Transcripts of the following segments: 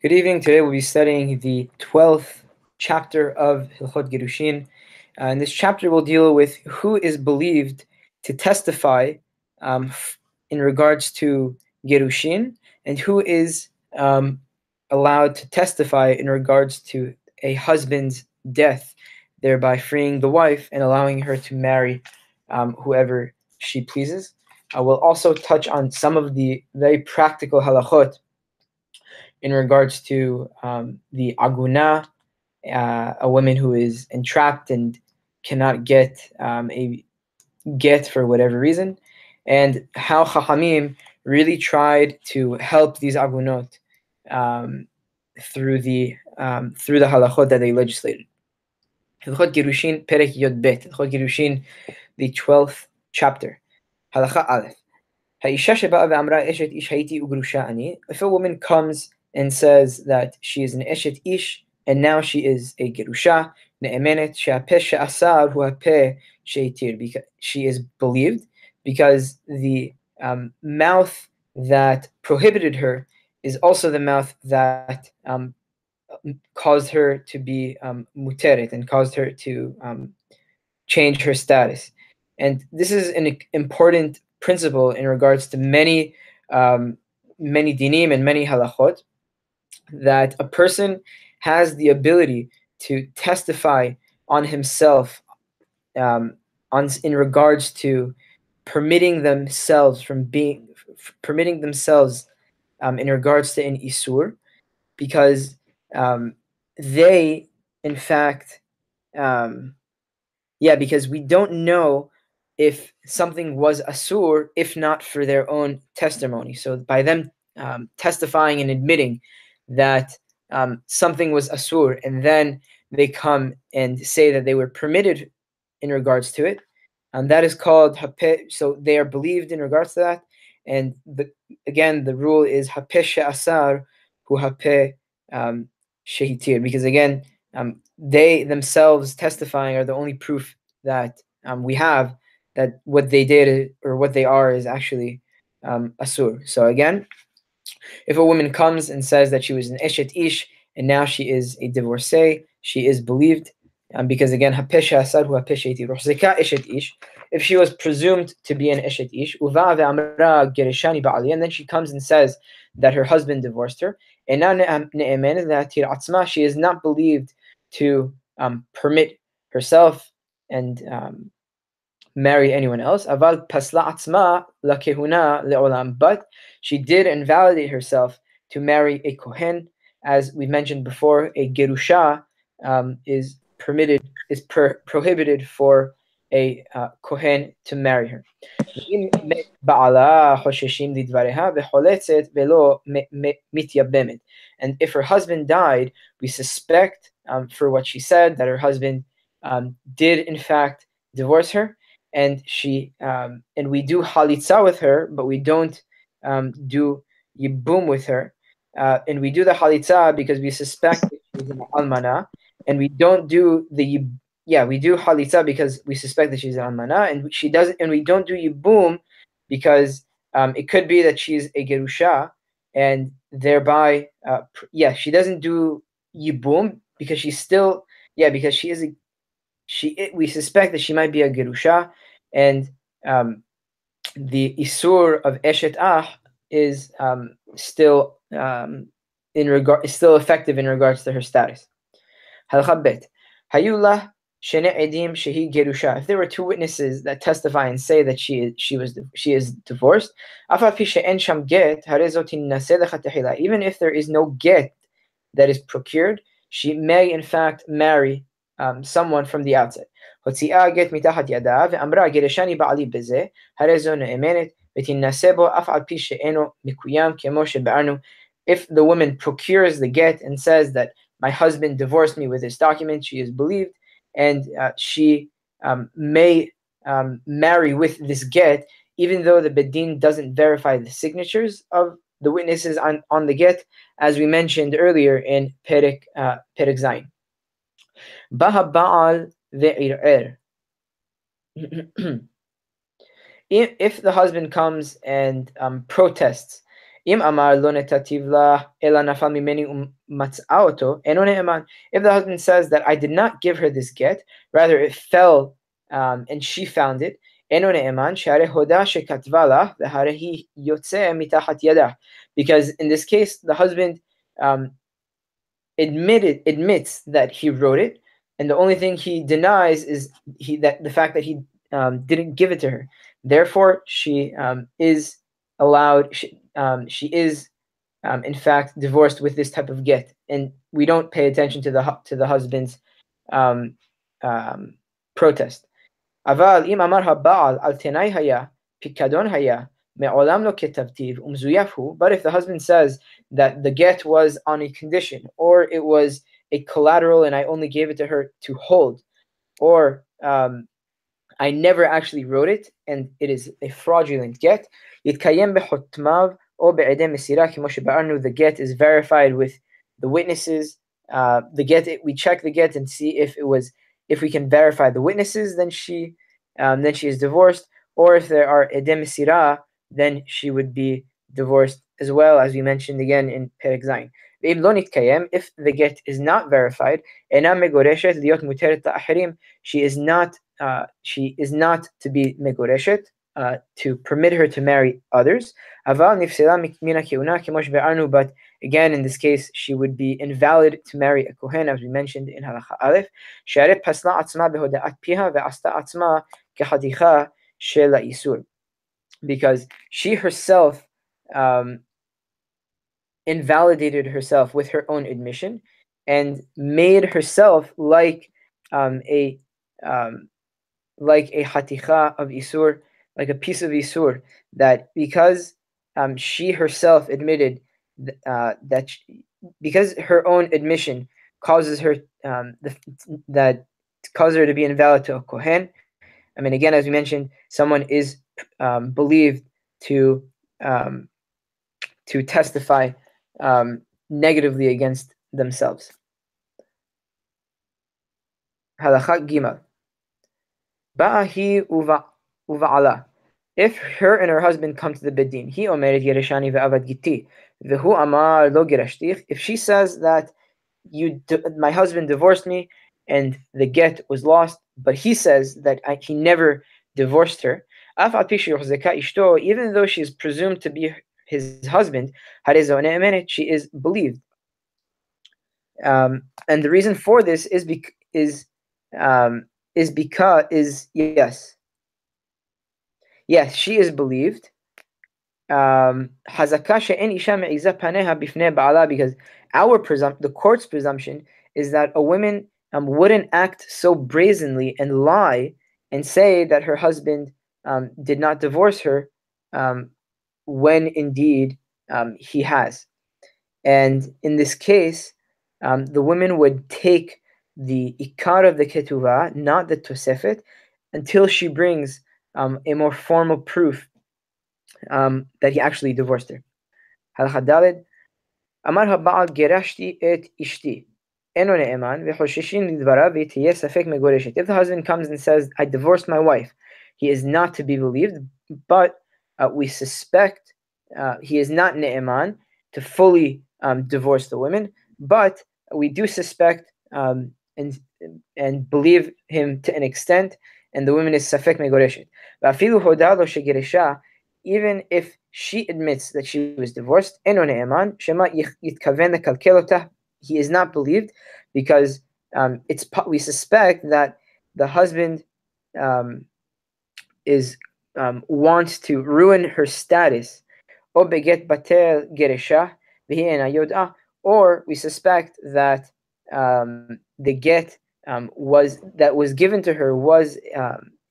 Good evening. Today we'll be studying the 12th chapter of Hilchot Gerushin. In this chapter we'll deal with who is believed to testify in regards to Gerushin and who is allowed to testify in regards to a husband's death, thereby freeing the wife and allowing her to marry whoever she pleases. We'll also touch on some of the very practical halachot in regards to the aguna, a woman who is entrapped and cannot get a get for whatever reason, and how Chachamim really tried to help these agunot um, through the halachot that they legislated. Hilchot Gerushin Perek Yod Bet. Hilchot Gerushin, the 12th chapter. Halacha Aleph. If a woman comes and says that she is an eshet ish and now she is a gerusha, because she is believed because the mouth that prohibited her is also the mouth that caused her to be muteret and caused her to change her status. And this is an important principle in regards to many dinim and many halachot, that a person has the ability to testify on himself in regards to permitting themselves in regards to an isur, because they in fact because we don't know if something was asur if not for their own testimony. So by them testifying and admitting that something was asur, and then they come and say that they were permitted in regards to it, that is called hapeh. So they are believed in regards to that. And again, the rule is hapeh she'asar hu hapeh shehitir, because again, they themselves testifying are the only proof that we have that what they did or what they are is actually asur. So again, if a woman comes and says that she was an eshet ish and now she is a divorcee, she is believed, because again, hapesha asar hu hapesha ruhzika eshet ish. If she was presumed to be an eshet ish, uva ve'amra gereshani ba'ali, and then she comes and says that her husband divorced her, and now ne'emen that atzma, she is not believed to permit herself and marry anyone else. Aval pasla atzma lakehuna leolam, but she did invalidate herself to marry a kohen. As we mentioned before, a gerusha is prohibited for a kohen to marry her. And if her husband died, we suspect for what she said that her husband did in fact divorce her, and we do halitza with her, but we don't do yibum with her. And we do the halitza because we suspect that she's an almana, and we don't do we do halitza because we suspect that she's an almana, and we don't do yibum because it could be that she's a gerusha, and thereby she doesn't do yibum because she's still because she is we suspect that she might be a gerusha, and the isur of eshet ah is still still effective in regards to her status. Halakha bet. Hayula shene edim shehi gerusha. If there were two witnesses that testify and say that she is divorced, even if there is no get that is procured, she may in fact marry someone from the outset. הוציאה גט מתחת ידה ואמרה גרשני בעלי בזה, הרי זו נאמנת ותינשא בו אף על פי שאינו מקוים כמו שבארנו. If the woman procures the get and says that my husband divorced me with this document, she is believed, and she may marry with this get, even though the bedin doesn't verify the signatures of the witnesses on the get, as we mentioned earlier in Perek Zayin. Baha Baal ve'ir'er. If the husband comes and protests Im amar lo netativ la ela nafal mimeni umatz'a oto eno ne'eman. If the husband says that I did not give her this get, rather it fell and she found it, eno ne'eman she'are hoda shekatva la v'hare hi yotze mitachat yadah. Because in this case, the husband um, admits that he wrote it, and the only thing he denies is that the fact that he didn't give it to her. Therefore, she is allowed. She is in fact divorced with this type of get, and we don't pay attention to the husband's um, protest. אבל אם אמר הבעל על תנאי היה, פיקדון היה, מעולם לא כתבתיו ומזויף הוא, but if the husband says that the get was on a condition, or it was a collateral and I only gave it to her to hold, or I never actually wrote it and it is a fraudulent get, יתקיים בחותמיו או בעדי מסירה, כמו שבארנו, the get is verified with the witnesses. The get, we check the get and see if we can verify the witnesses, then she is divorced. Or if there are edem mesira, then she would be divorced as well, as we mentioned again in Perek Zayin. If the get is not verified, she is not to be megoreshet, to permit her to marry others. But again, in this case, she would be invalid to marry a kohen, as we mentioned in Halacha Aleph. Because she herself invalidated herself with her own admission and made herself like a haticha of isur, like a piece of isur, that because she herself admitted because her own admission causes her that causes her to be invalid to a kohen. I mean, again, as we mentioned, someone is believed to testify negatively against themselves. Halakha Gimel. Ba'ahi uva'ala. If her and her husband come to the bedin, he omeret yereshani ve'avad giti, vehu amar lo gerashtich. If she says that my husband divorced me and the get was lost, but he says that he never divorced her, even though she is presumed to be his husband, she is believed. And the reason for this is yes, she is believed. Because the court's presumption is that a woman wouldn't act so brazenly and lie and say that her husband did not divorce her when indeed he has. And in this case, the woman would take the ikar of the ketuvah, not the tosefet, until she brings a more formal proof that he actually divorced her. Halakha Daled. Amar haba'al gerashti et ishti. Eno ne'eman v'choshishin lidvarav v'tiyeh safek megoreshet. If the husband comes and says, I divorced my wife, he is not to be believed, but we suspect he is not ne'eman to fully divorce the woman, but we do suspect and believe him to an extent, and the woman is safek megoreshet. V'afilu hoda lo shegeresha, even if she admits that she was divorced, eno ne'eman shema yitkaven lekalkel otah, he is not believed, because we suspect that the husband wants to ruin her status. O beget batel geresha v'hi ena yoda, or we suspect that the get was given to her was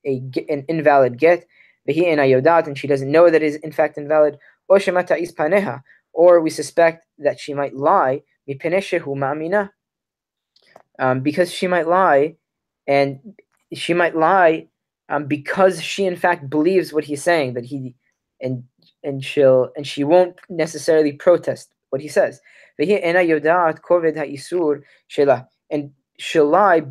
an invalid get, v'hi ena yodat, and she doesn't know that it is in fact invalid. O shema ta'is paneha, or we suspect that she might lie, because she might lie, and she might lie because she in fact believes what he's saying, that he and she won't necessarily protest what he says. And she'll lie,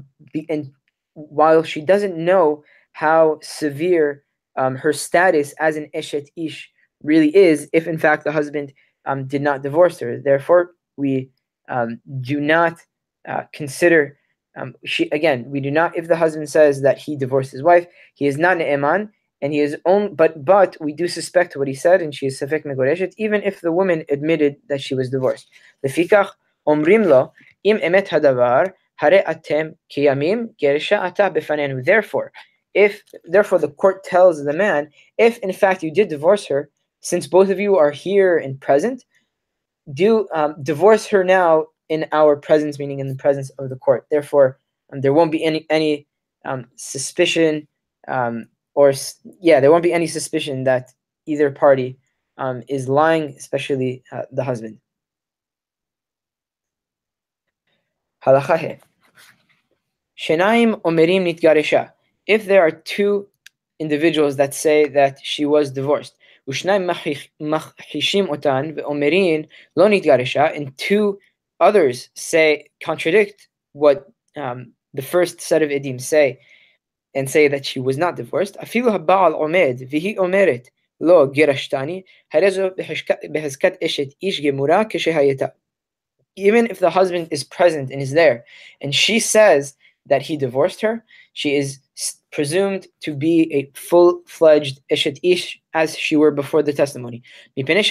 and while she doesn't know how severe her status as an eshet ish really is, if in fact the husband did not divorce her. Therefore, we do not consider we do not. If the husband says that he divorced his wife, he is not ne'eman, and he is own. But we do suspect what he said, and she is safek megoreshet, even if the woman admitted that she was divorced. Lefikach omrim lo im emet hadavar hare atem kiyamim geresha ata befanenu. Therefore, the court tells the man, if in fact you did divorce her, since both of you are here and present, do divorce her now in our presence, meaning in the presence of the court. Therefore, there won't be any suspicion, there won't be any suspicion that either party is lying, especially the husband. Halacha he. Shenaim omerim nitgaresha. If there are two individuals that say that she was divorced, ושניים מכחישים אותן ואומרים לא נתגרשה, and two others contradict what the first set of edim say, and say that she was not divorced, אפילו הבעל עומד והיא אומרת לא גירשתני, הרי זו בחזקת אשת איש גמורה כשהייתה. Even if the husband is present and is there, and she says that he divorced her, she is presumed to be a full-fledged eshet ish as she were before the testimony. Because of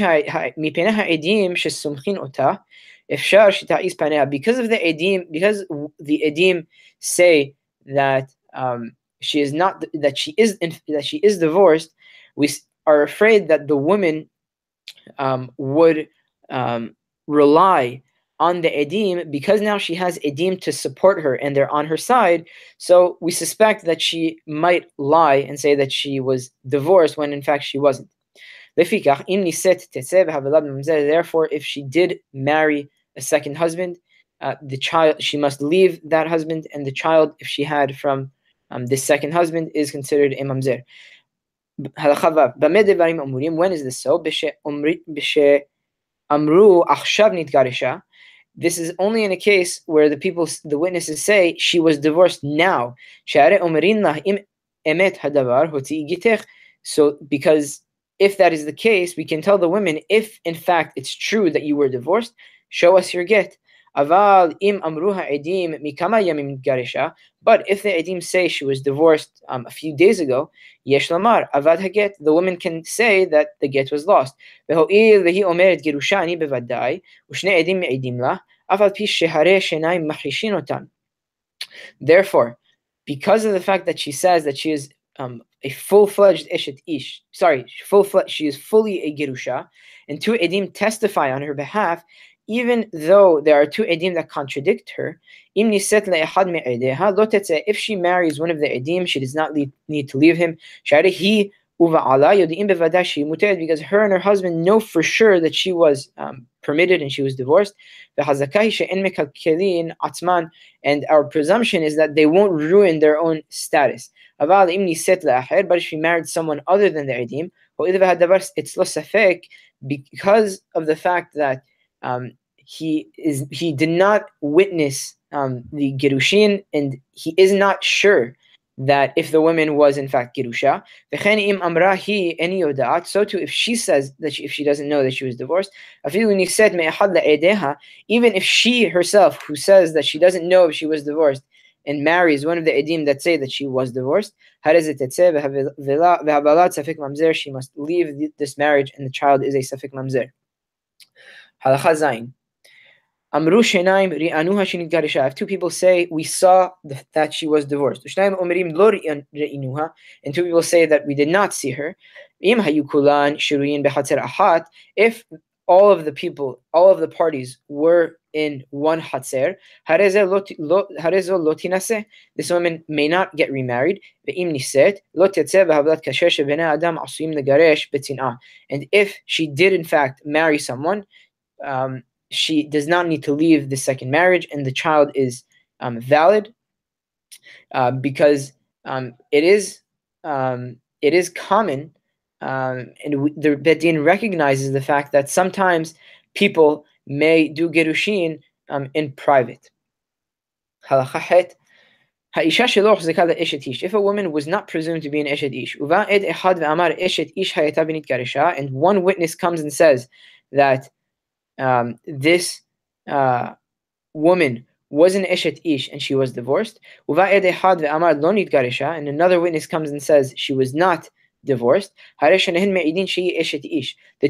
the edim say that she is divorced, we are afraid that the woman would rely on the edim, because now she has edim to support her and they're on her side. So we suspect that she might lie and say that she was divorced when in fact she wasn't. Therefore, if she did marry a second husband, the child, she must leave that husband, and the child, if she had from this second husband, is considered a mamzer. When is this so? This is only in a case where the witnesses say she was divorced now. So, because if that is the case, we can tell the women, if in fact it's true that you were divorced, show us your get. But if the edim say she was divorced a few days ago, yesh lamar avad haget, the woman can say that the get was lost. Therefore, because of the fact that she says that she is a full-fledged eshet ish, she is fully a gerusha, and two edim testify on her behalf, even though there are two edim that contradict her, if she marries one of the edim, she does not need to leave him, because her and her husband know for sure that she was permitted and she was divorced. And our presumption is that they won't ruin their own status. But if she married someone other than the edim, because of the fact that he did not witness the Gerushin, and he is not sure that if the woman was in fact Gerusha. So too, if she says that if she doesn't know that she was divorced, even if she herself, who says that she doesn't know if she was divorced, and marries one of the edim that say that she was divorced, she must leave this marriage, and the child is a safek mamzer. Halacha zayin. Amru shenaim ri'anuha shenitgaresha. If two people say we saw that she was divorced, and two people say that we did not see her, if all of the parties were in one hatzer, this woman may not get remarried. And if she did in fact marry someone, she does not need to leave the second marriage, and the child is valid, because it is common, and the Bet Din recognizes the fact that sometimes people may do Gerushin in private. Halacha het. If a woman was not presumed to be an eshet ish, and one witness comes and says that this woman was an Eshet Ish and she was divorced. And another witness comes and says she was not divorced. The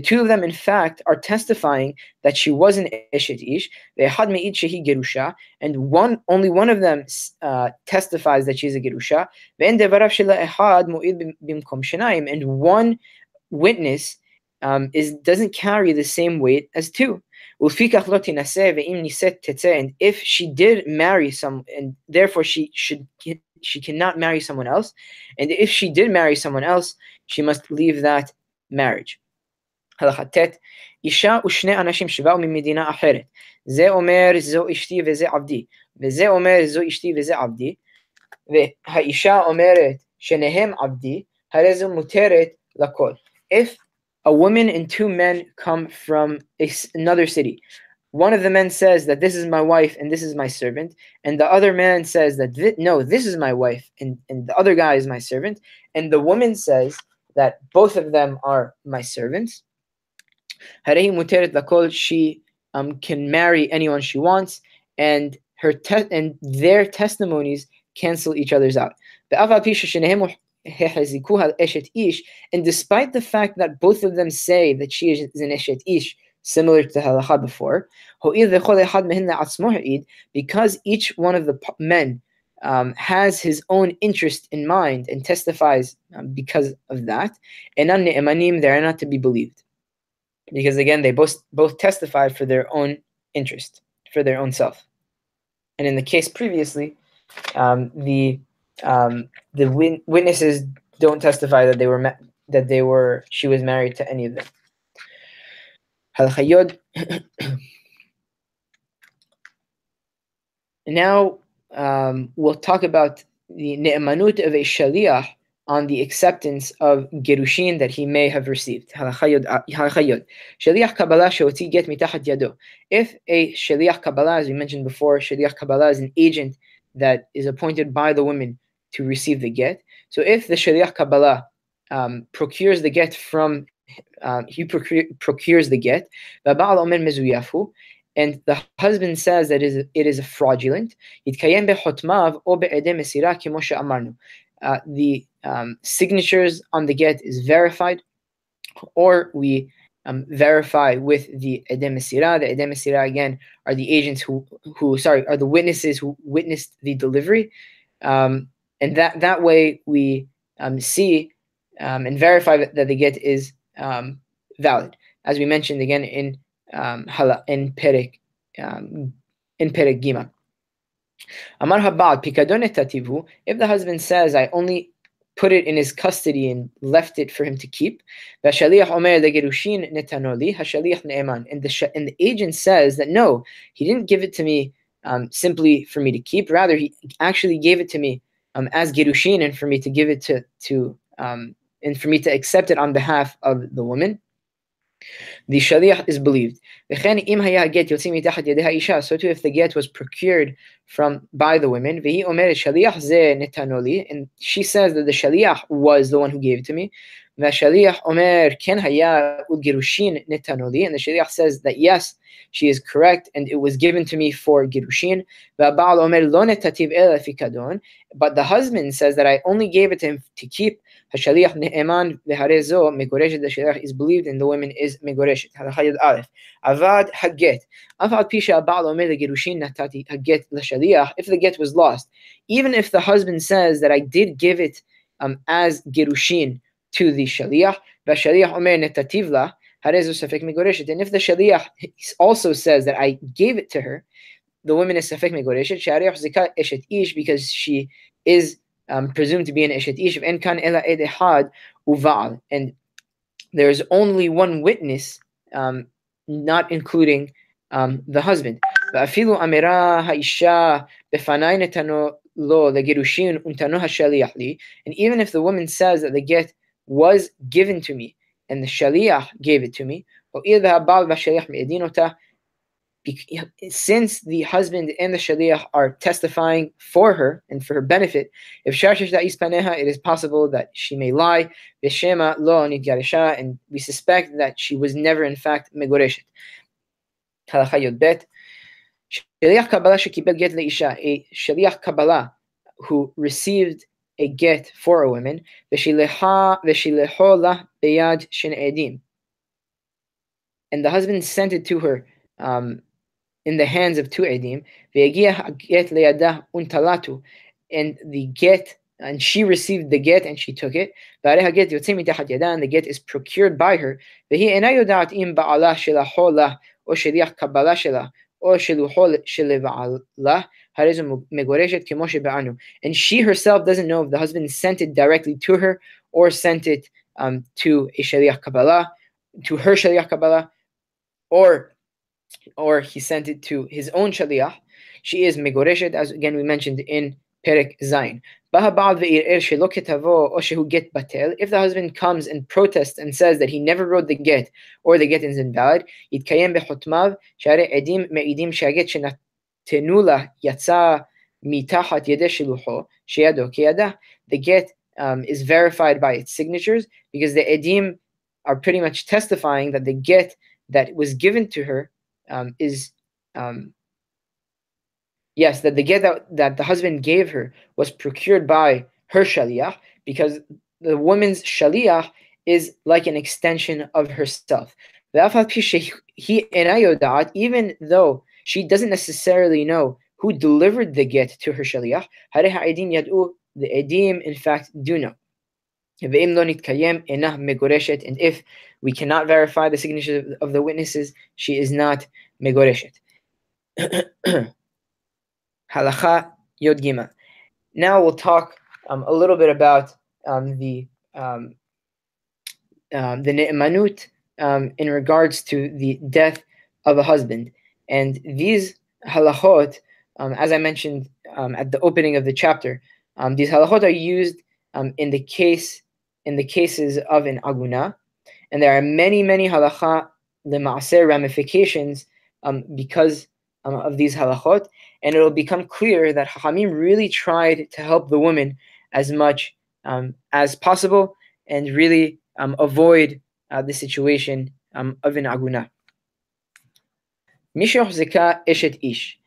two of them, in fact, are testifying that she was an Eshet Ish. And only one of them testifies that she's a Gerusha. And one witness doesn't carry the same weight as two. And if she did marry some, and therefore she cannot marry someone else, and if she did marry someone else, she must leave that marriage. הלכה ט' אישה ושני אנשים שבאו ממדינה אחרת, זה אומר זו אשתי וזה עבדי, וזה אומר זו אשתי וזה עבדי, והאישה אומרת שניהם עבדי, הרי זו מותרת לכל. If a woman and two men come from another city, one of the men says that this is my wife and this is my servant, and the other man says that no, this is my wife and the other guy is my servant, and the woman says that both of them are my servants. She can marry anyone she wants, and their testimonies cancel each other's out. And despite the fact that both of them say that she is an Eshet Ish, similar to the halacha before, because each one of the men has his own interest in mind and testifies because of that, they are not to be believed. Because again, they both testify for their own interest, for their own self. And in the case previously, the witnesses don't testify that she was married to any of them. Now we'll talk about the ne'emanut of a shaliach on the acceptance of Gerushin that he may have received. Shaliach Kabbalah she'hotzi get mitachat yado. If a Shaliach Kabbalah, as we mentioned before, Shaliach Kabbalah is an agent that is appointed by the woman to receive the get. So if the Shaliach Kabbalah procures the get from, he procures the get, and the husband says that it is a fraudulent, the signatures on the get is verified, or we verify with the Edem Mesirah. The Edem Mesirah again are the agents are the witnesses who witnessed the delivery, and that way we see and verify that the get is valid, as we mentioned again in Perek Gimel. Amar Habad Pikadon etativu. If the husband says, I only put it in his custody and left it for him to keep, v'shaliach omer legerushin netanoli hashaliach ne'eman, and the agent says that no, he didn't give it to me simply for me to keep. Rather, he actually gave it to me as gerushin, and for me to give it to and for me to accept it on behalf of the woman. The shaliach is believed. So too, if the get was procured by the women, and she says that the shaliach was the one who gave it to me, and the shaliach says that yes, she is correct, and it was given to me for Gerushin. But the husband says that I only gave it to him to keep. The shaliach is believed, and the woman is megoreshet. Avad haget. If the get was lost, even if the husband says that I did give it as Gerushin to the shaliach, and if the shaliach also says that I gave it to her, the woman is safek megoreshet, eshet ish, because she is presumed to be an eshet ish. And there is only one witness, not including the husband. And even if the woman says that the get was given to me and the shaliach gave it to me, since the husband and the shaliach are testifying for her and for her benefit, it is possible that she may lie, and we suspect that she was never in fact megoreshet. Halacha Yod Bet. Shaliach Kabbalah shekibel get leisha, a Shaliach Kabbalah who received a get for a woman, v'shileho lah beyad shen edim, and the husband sent it to her in the hands of two edim, ve'agia get leyadah untalatu, and the get, and she received the get and she took it. And the get is procured by her. Vehi ena yodat im ba'alah shelaho lah or sheliach kabbalah shelah or sheluho sheleva'alah harezu megoreshet kemo shebe'anu. And she herself doesn't know if the husband sent it directly to her or sent it to a sheliach kabbalah, to her sheliach kabbalah, or he sent it to his own shaliach. She is megoreshet, as again we mentioned in Perek Zayin. If the husband comes and protests and says that he never wrote the get or the get is invalid, the get is verified by its signatures, because the edim are pretty much testifying that the get that was given to her yes, that the get that the husband gave her was procured by her shaliach, because the woman's shaliach is like an extension of herself. Even though she doesn't necessarily know who delivered the get to her shaliach, the edim in fact do know. And if we cannot verify the signature of the witnesses, she is not megoreshet. Halacha Yod Gimel. Now we'll talk a little bit about the ne'emanut in regards to the death of a husband. And these halachot, as I mentioned at the opening of the chapter, these halachot are used in the cases of an aguna, and there are many halacha lema'aseh ramifications because of these halachot, and it will become clear that Chachamim really tried to help the woman as much as possible and really avoid the situation of an aguna. Mishoch zeka eshet ish.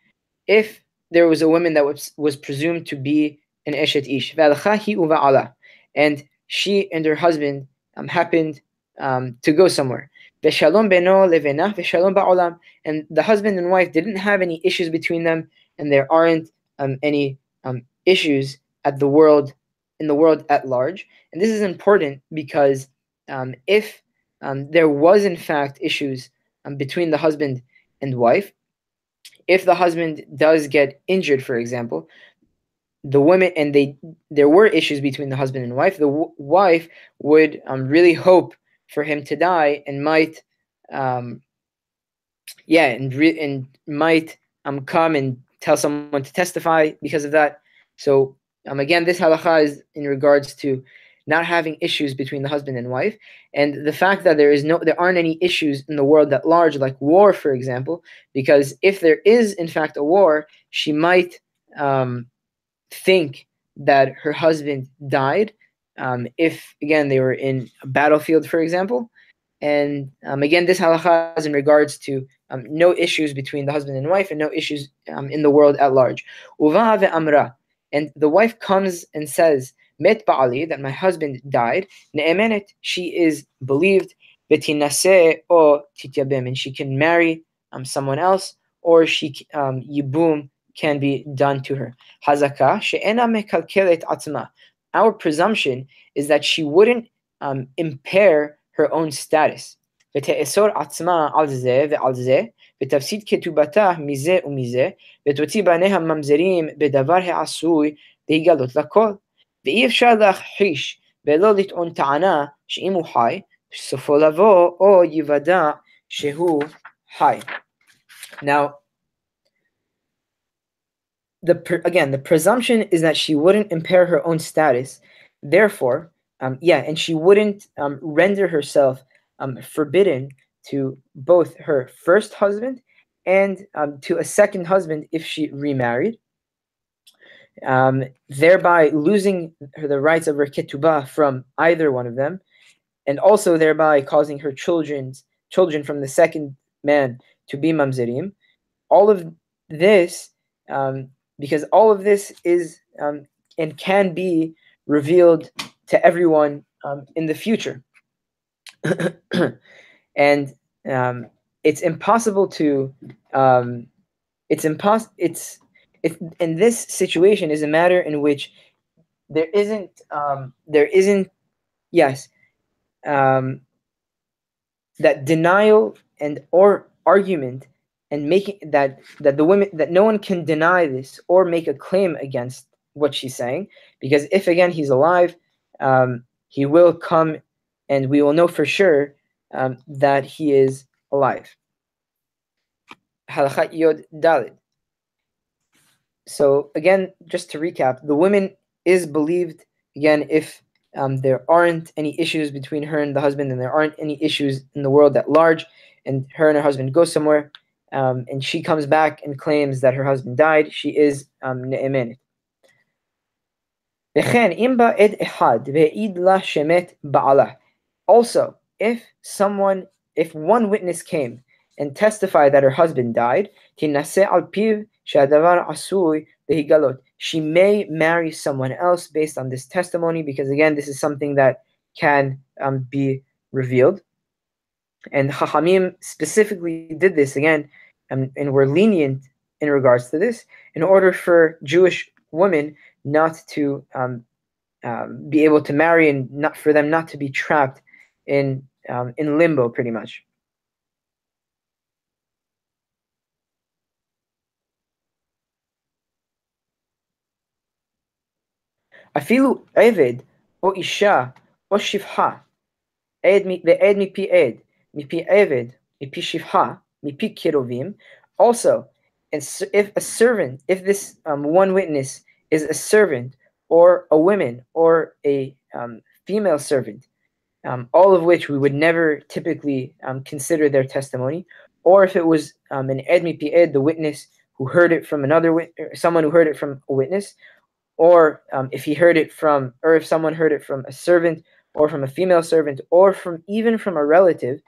If there was a woman that was presumed to be an eshet ish, ve'alcha hi uva'ala, and she and her husband happened to go somewhere. Veshalom beno levena veshalom ba'olam, and the husband and wife didn't have any issues between them, and there aren't any issues in the world at large. And this is important because if there was in fact issues between the husband and wife, if the husband does get injured, for example, the woman, and there were issues between the husband and wife, the wife would really hope for him to die, and might might come and tell someone to testify because of that. So again, this halacha is in regards to not having issues between the husband and wife, and the fact that there aren't any issues in the world at large, like war, for example, because if there is in fact a war, she might think that her husband died, if again they were in a battlefield, for example. And again, this halacha is in regards to no issues between the husband and wife, and no issues in the world at large. Uva ve'amra, and the wife comes and says, Met ba'ali, that my husband died. Ne'emenet, she is believed. V'tinaseh o tityabem, and she can marry someone else, or she yibum can be done to her. Hazaka she'ena mekalkelet atzma. Our presumption is that she wouldn't impair her own status. ותאסור עצמה על זה ועל זה, ותפסיד כתובתה מזה ומזה, ותוציא בניה ממזרים בדבר העשוי להיגלות לכל. ואי אפשר להכחיש ולא לטעון טענה שאם הוא חי, סופו לבוא או יוודע שהוא חי. Now, the presumption is that she wouldn't impair her own status. Therefore, and she wouldn't render herself forbidden to both her first husband and to a second husband if she remarried, thereby losing the rights of her ketubah from either one of them, and also thereby causing her children from the second man to be mamzerim. All of this, because all of this is and can be revealed to everyone in the future. And it's impossible to it's in this situation is a matter in which there isn't yes that denial and or argument and making that the women that no one can deny this or make a claim against what she's saying, because if again he's alive, he will come and we will know for sure that he is alive. Halakha Yod Dalid. So again, just to recap, the woman is believed again if there aren't any issues between her and the husband, and there aren't any issues in the world at large, and her and her husband go somewhere, and she comes back and claims that her husband died, she is ne'emenet. Also, if one witness came and testified that her husband died, she may marry someone else based on this testimony, because again, this is something that can be revealed. And Chachamim specifically did this again, and were lenient in regards to this, in order for Jewish women not to be able to marry, and not for them not to be trapped in limbo, pretty much. Afilu Eved o Isha o Shivha ועד מפי עד, מפי עבד, מפי שפחה, מפי קירובים. Also, if a servant, if this one witness is a servant or a woman or a female servant, all of which we would never typically consider their testimony, or if it was an ed mipi ed, the witness who heard it from someone who heard it from a witness, or if he heard it from, or if someone heard it from a servant, or from a female servant, or even from a relative,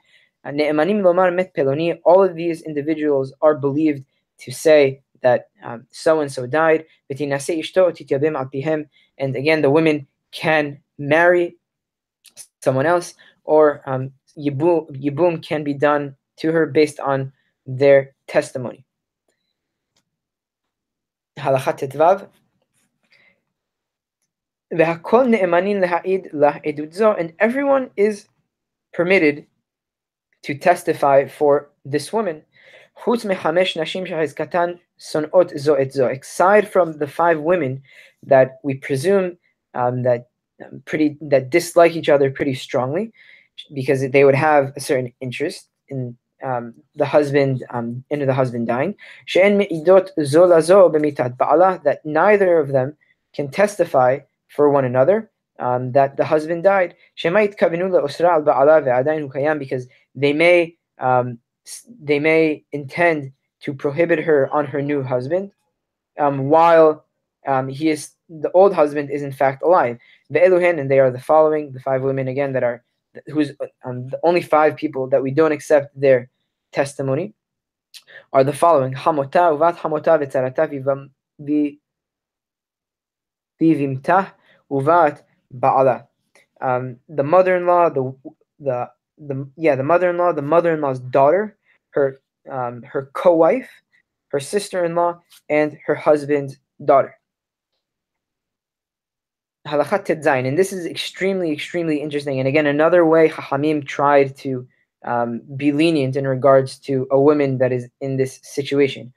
all of these individuals are believed to say that so and so died. And again, the women can marry someone else, or yibum can be done to her based on their testimony. Halakha Tetvav. And everyone is permitted to testify for this woman, aside from the 5 women that we presume that dislike each other pretty strongly, because they would have a certain interest in the husband into the husband dying, that neither of them can testify for one another that the husband died, because they may intend to prohibit her on her new husband while the old husband is in fact alive. And they are the following, the 5 women again that are who's the only 5 people that we don't accept their testimony are the following: Hamota uvat Hamota v'tzarata vivimtah uvat ba'ala. The mother-in-law, the mother-in-law, the mother-in-law's daughter, her co-wife, her sister-in-law, and her husband's daughter. Halakha Tetzayin, and this is extremely, extremely interesting. And again, another way Chachamim tried to be lenient in regards to a woman that is in this situation.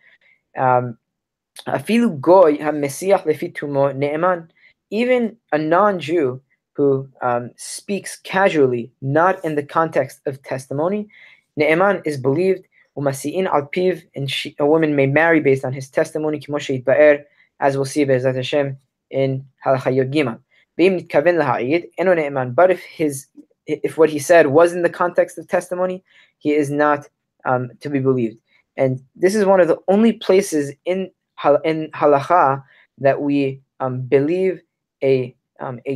Afilu goy ha-mesiach lefi tumo ne'eman, even a non-Jew who speaks casually, not in the context of testimony, ne'eman is believed. Umasi'in al piv, and a woman may marry based on his testimony, kimo she'itba'er, as we'll see Be'ezrat Hashem in Halakha Yod Gimel. But if what he said was in the context of testimony, he is not to be believed. And this is one of the only places in halacha that we believe a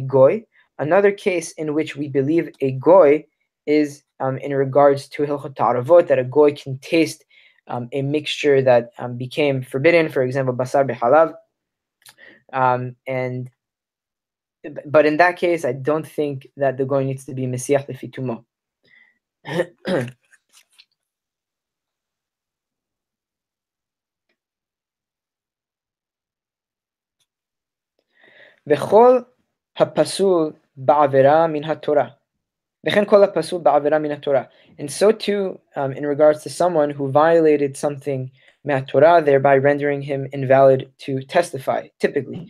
goy. Another case in which we believe a goy is in regards to Hilchot Ta'aravot, that a goy can taste a mixture that became forbidden, for example, basar behalav. And but in that case, I don't think that the goy needs to be mesiach lefi tumo. וכל הפסול בעבירה מן התורה. וכן כל הפסול בעבירה מן התורה. And so too, in regards to someone who violated something מהתורה, thereby rendering him invalid to testify, typically.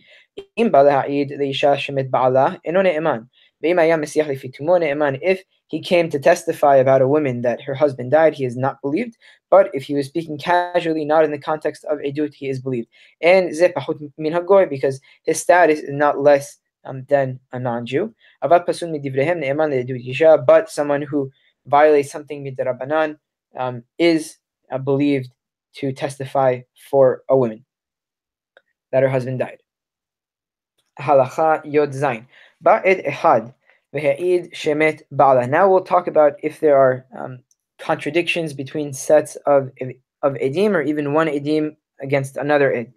אם בא להעיד לאישה שמת בעלה, אינו נאמן. ואם היה מסיח לפי תומו נאמן. If he came to testify about a woman that her husband died, he is not believed. But if he was speaking casually, not in the context of edut, he is believed. And זה פחות מן הגוי, because his status is not less than a non-Jew. Avat pasul midivrehem ne'eman le'edut isha, but someone who violates something midrabanan is believed to testify for a woman that her husband died. Halacha Yod Zayin. Ba'ed Ehad v'ha'id shemet ba'ala. Now we'll talk about if there are contradictions between sets of edim, or even one edim against another ed.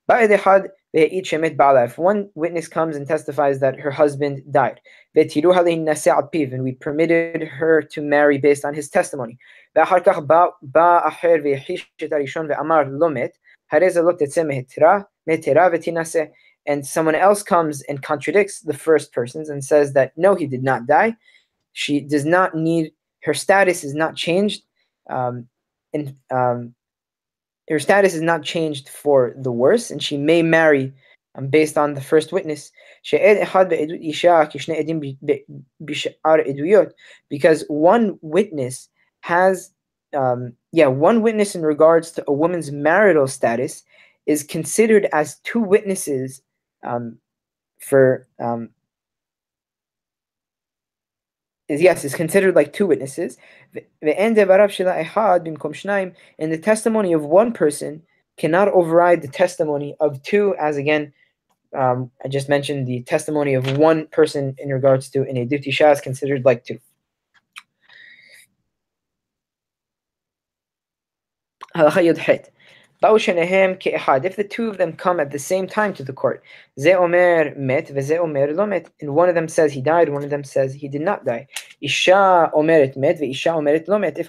Ba'ed Ehad v'ha'id shemet ba'ala. If one witness comes and testifies that her husband died, v'tiru halein naseh al piv, and we permitted her to marry based on his testimony. V'achar kach ba acher v'yechish et harishon ve'amar lo met, hareza lo tetzeh mehetera v'tinaseh. And someone else comes and contradicts the first persons and says that no, he did not die. She does not need, her status is not changed, her status is not changed for the worse, and she may marry based on the first witness. Because one witness has, one witness in regards to a woman's marital status is considered as two witnesses is considered like two witnesses. And the testimony of one person cannot override the testimony of two, as again, I just mentioned, the testimony of one person in regards to an edut isha is considered like two. Halacha Yud Het. If the two of them come at the same time to the court, and one of them says he died, one of them says he did not die. If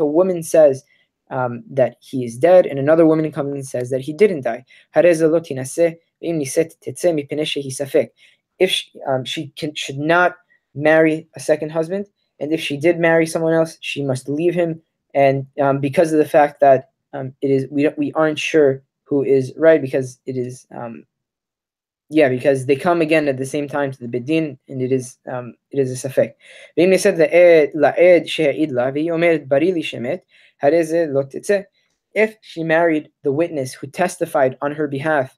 a woman says that he is dead, and another woman comes and says that he didn't die, if she should not marry a second husband, and if she did marry someone else, she must leave him, and because of the fact that we aren't sure who is right, because it is because they come again at the same time to the bedin, and it is a safek. If she married the witness who testified on her behalf,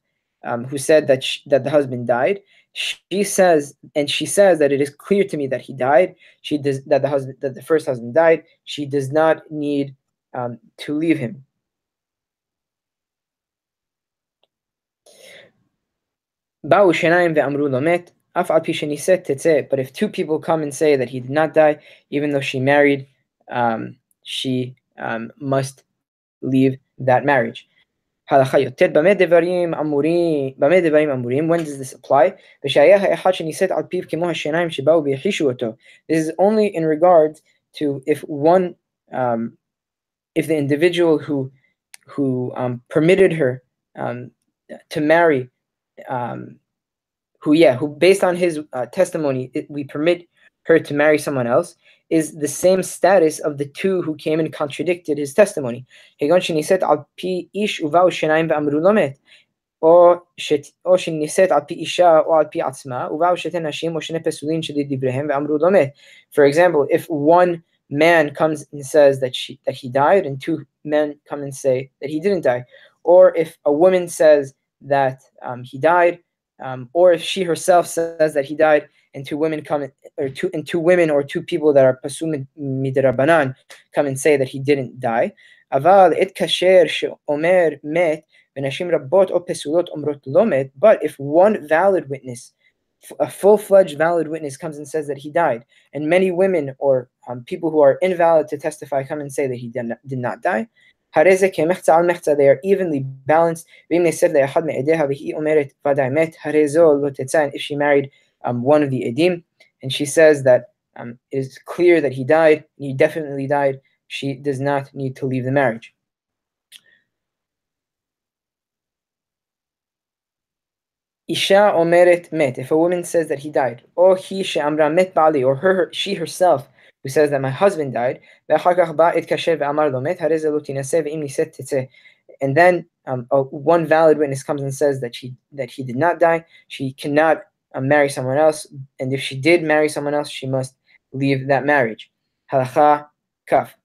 who said that the husband died, she says that it is clear to me that he died. That the first husband died. She does not need to leave him. But if two people come and say that he did not die, even though she married, she must leave that marriage. When does this apply? This is only in regard to if the individual who permitted her to marry, who based on his testimony, we permit her to marry someone else, is the same status of the two who came and contradicted his testimony. For example, if one man comes and says that he died, and two men come and say that he didn't die, or if a woman says that he died, or if she herself says that he died, and two women or two people that are pasum midrabanan come and say that he didn't die. But if one valid witness a full-fledged valid witness comes and says that he died, and many women or people who are invalid to testify come and say that he did not die, they are evenly balanced. And if she married one of the edim, and she says that it is clear that he died, he definitely died, she does not need to leave the marriage. Isha omeret met, if a woman says that he died, or he she'amra met ba'ali, or she herself who says that my husband died, and then one valid witness comes and says that he did not die, she cannot marry someone else, and if she did marry someone else, she must leave that marriage. Halacha kaf.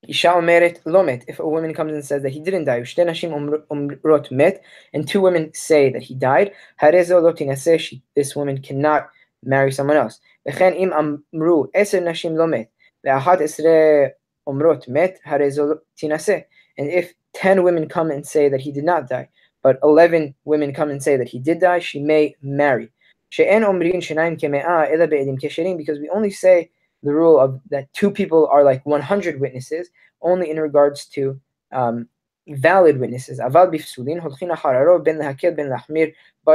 Isha omeret lo met, if a woman comes and says that he didn't die, ushte nashim omrot met, and two women say that he died, harezo lo tinaseh, this woman cannot marry someone else. V'chen im amru eser nashim lo met, ve'ahat esre omrot met, harezo lo tinaseh, and if 10 women come and say that he did not die, but 11 women come and say that he did die, she may marry. She'en omrin shenayim keme'ah ela be'edim kesherim, because we only say the rule of that two people are like 100 witnesses only in regards to valid witnesses. But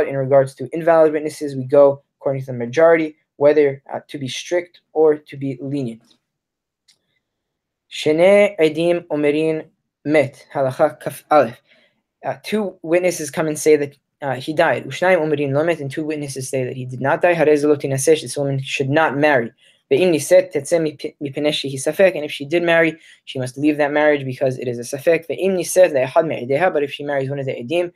in regards to invalid witnesses, we go according to the majority, whether to be strict or to be lenient. Shene edim omerin met, halacha kaf aleph. Two witnesses come and say that he died. Ushnayim omerin lo met, and two witnesses say that he did not die. Harez lo tinaseh, this woman should not marry. And if she did marry, she must leave that marriage because it is a safek. But if she marries one of the edim,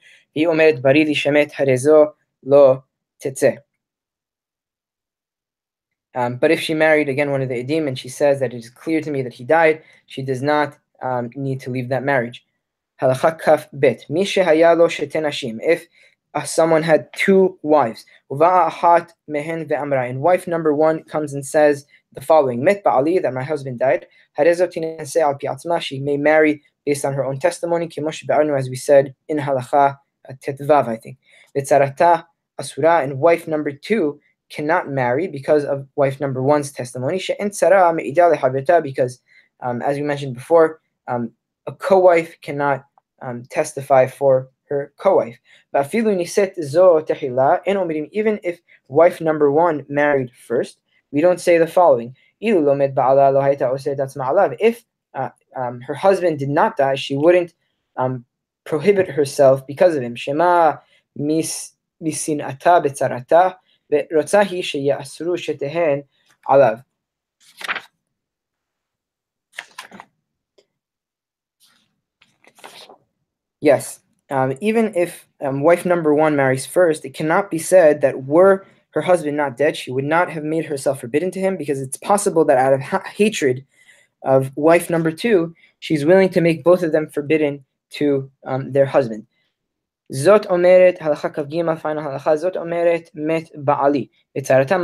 but if she married again one of the edim and she says that it is clear to me that he died, she does not need to leave that marriage. Halacha kaf bet. If someone had two wives, and wife number one comes and says the following: Met ba'ali, that my husband died. She may marry based on her own testimony, as we said in halacha tetvav, I think. V'tzarata asura, and wife number two cannot marry because of wife number one's testimony. Because, as we mentioned before, a co-wife cannot testify for her co-wife. Even if wife number one married first, we don't say the following: if her husband did not die, she wouldn't prohibit herself because of him. Shema misinata betzarata ve'rotzahi sheyasru shetehen alav. Yes, even if wife number one marries first, it cannot be said that were her husband not dead, she would not have made herself forbidden to him, because it's possible that out of hatred of wife number two, she's willing to make both of them forbidden to their husband. Zot omeret, halacha kav gimel, final halacha, zot omeret met ba'ali. Etzarata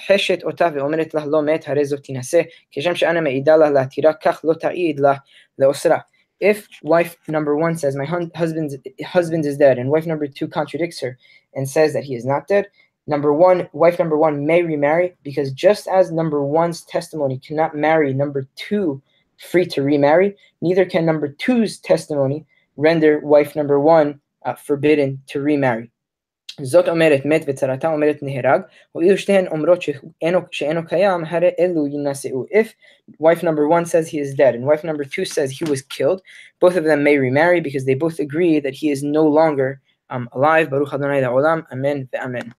macheshet otah ve'omeret lah lo met, hare zot tinaseh, keshem she'ana me'ida lah la'tira, kach lo ta'id lah le'osra. If wife number one says, my husband is dead, and wife number two contradicts her and says that he is not dead, wife number one may remarry, because just as number one's testimony cannot marry number two free to remarry, neither can number two's testimony render wife number one forbidden to remarry. זאת אומרת מת וצרתה אומרת נהרג, ואילו שתיהן אומרות שאינו קיים, הרי אלו יינשאו. If wife number one says he is dead and wife number two says he was killed, both of them may remarry because they both agree that he is no longer alive. Baruch Adonai La'olam. Amen ve'amen.